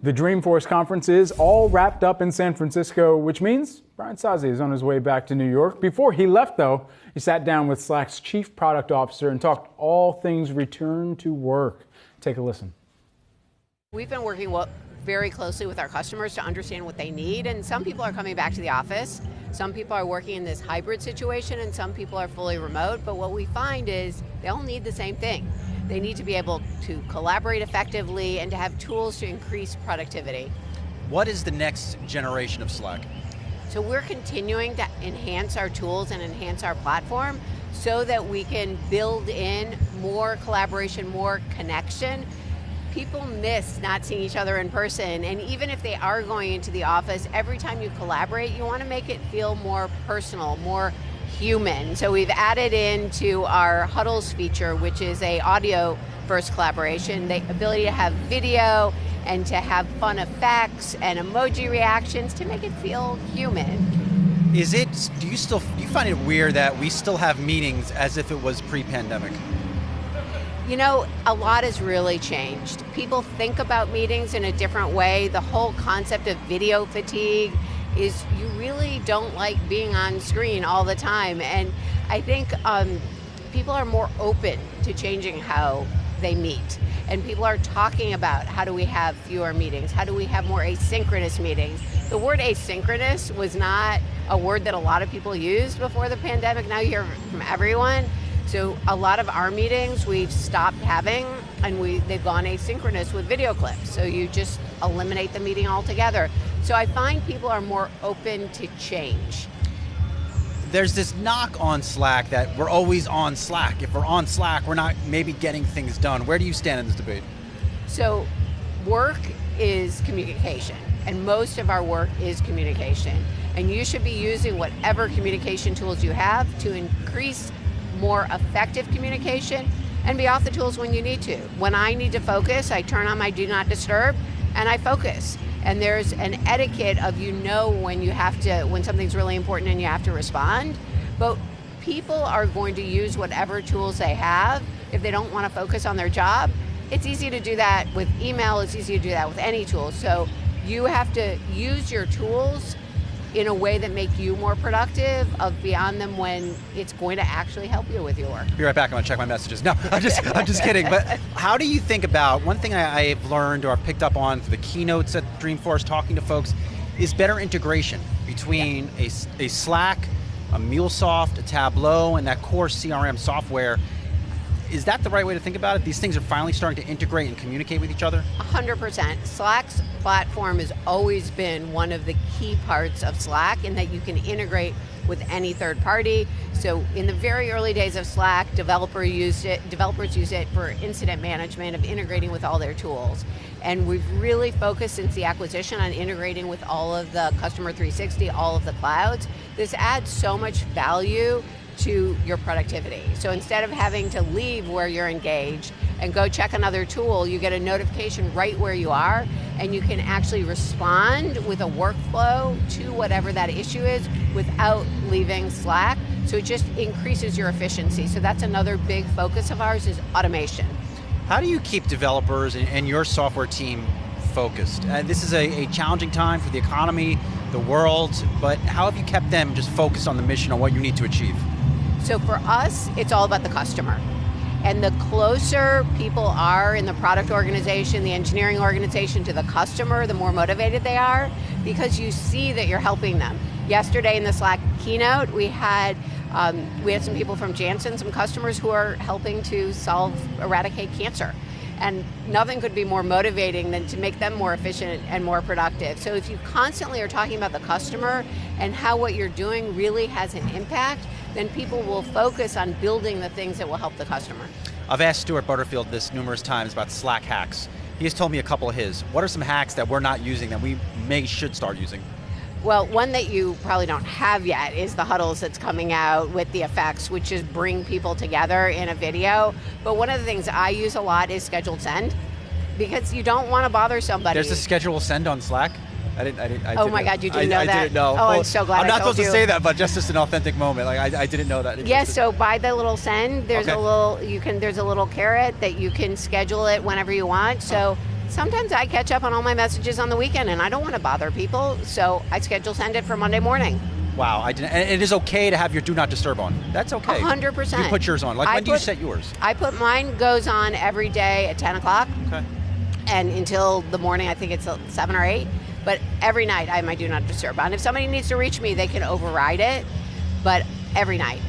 The Dreamforce conference is all wrapped up in San Francisco, which means Brian Sozzi is on his way back to New York. Before he left, though, he sat down with Slack's chief product officer and talked all things return to work. Take a listen. We've been working very closely with our customers to understand what they need, and some people are coming back to the office. Some people are working in this hybrid situation, and some people are fully remote, but what we find is they all need the same thing. They need to be able to collaborate effectively and to have tools to increase productivity. What is the next generation of Slack? So we're continuing to enhance our tools and enhance our platform so that we can build in more collaboration, more connection. People miss not seeing each other in person, and even if they are going into the office, every time you collaborate, you want to make it feel more personal, more human. So we've added into our Huddles feature, which is a audio first collaboration, the ability to have video and to have fun effects and emoji reactions to make it feel human. Do you find it weird that we still have meetings as if it was pre-pandemic? You know, a lot has really changed. People think about meetings in a different way. The whole concept of video fatigue is you really don't like being on screen all the time. And I think people are more open to changing how they meet. And people are talking about how do we have fewer meetings? How do we have more asynchronous meetings? The word asynchronous was not a word that a lot of people used before the pandemic. Now you hear it from everyone. So a lot of our meetings we've stopped having, and they've gone asynchronous with video clips. So you just eliminate the meeting altogether. So I find people are more open to change. There's this knock on Slack that we're always on Slack. If we're on Slack, we're not maybe getting things done. Where do you stand in this debate? So work is communication, and most of our work is communication. And you should be using whatever communication tools you have to increase more effective communication and be off the tools when you need to. When I need to focus, I turn on my do not disturb and I focus. And there's an etiquette of when something's really important and you have to respond. But people are going to use whatever tools they have. If they don't want to focus on their job, it's easy to do that with email, it's easy to do that with any tool. So you have to use your tools in a way that make you more productive, beyond them when it's going to actually help you with your work. Be right back, I'm gonna check my messages. No, I'm just kidding. But how do you think about, one thing I've learned or picked up on through the keynotes at Dreamforce, talking to folks, is better integration between a Slack, a MuleSoft, a Tableau, and that core CRM software. Is that the right way to think about it? These things are finally starting to integrate and communicate with each other? 100%. Slack's platform has always been one of the key parts of Slack in that you can integrate with any third party. So in the very early days of Slack, developers used it for incident management, of integrating with all their tools. And we've really focused since the acquisition on integrating with all of the Customer 360, all of the clouds. This adds so much value to your productivity. So instead of having to leave where you're engaged and go check another tool, you get a notification right where you are, and you can actually respond with a workflow to whatever that issue is without leaving Slack. So it just increases your efficiency. So that's another big focus of ours, is automation. How do you keep developers and your software team focused? This is a challenging time for the economy, the world, but how have you kept them just focused on the mission, on what you need to achieve? So for us, it's all about the customer. And the closer people are in the product organization, the engineering organization, to the customer, the more motivated they are, because you see that you're helping them. Yesterday in the Slack keynote, we had some people from Janssen, some customers who are helping to eradicate cancer. And nothing could be more motivating than to make them more efficient and more productive. So if you constantly are talking about the customer and how what you're doing really has an impact, then people will focus on building the things that will help the customer. I've asked Stuart Butterfield this numerous times about Slack hacks. He has told me a couple of his. What are some hacks that we're not using that we should start using? Well, one that you probably don't have yet is the Huddles that's coming out with the effects, which is bring people together in a video. But one of the things I use a lot is scheduled send, because you don't want to bother somebody. There's a scheduled send on Slack? Oh my God, you didn't know that? I didn't know. Oh, I'm so glad I told you. I'm not supposed to say that, but just an authentic moment. Like I didn't know that. Yes, so by the little send, there's there's a little carrot that you can schedule it whenever you want. So Sometimes I catch up on all my messages on the weekend, and I don't want to bother people, so I schedule send it for Monday morning. Wow, and it is okay to have your do not disturb on. That's okay. 100%. You put yours on. Like, when do you set yours? Mine goes on every day at 10 o'clock. Okay. And until the morning, I think it's 7 or 8. But every night I have my do not disturb on. If somebody needs to reach me, they can override it, but every night.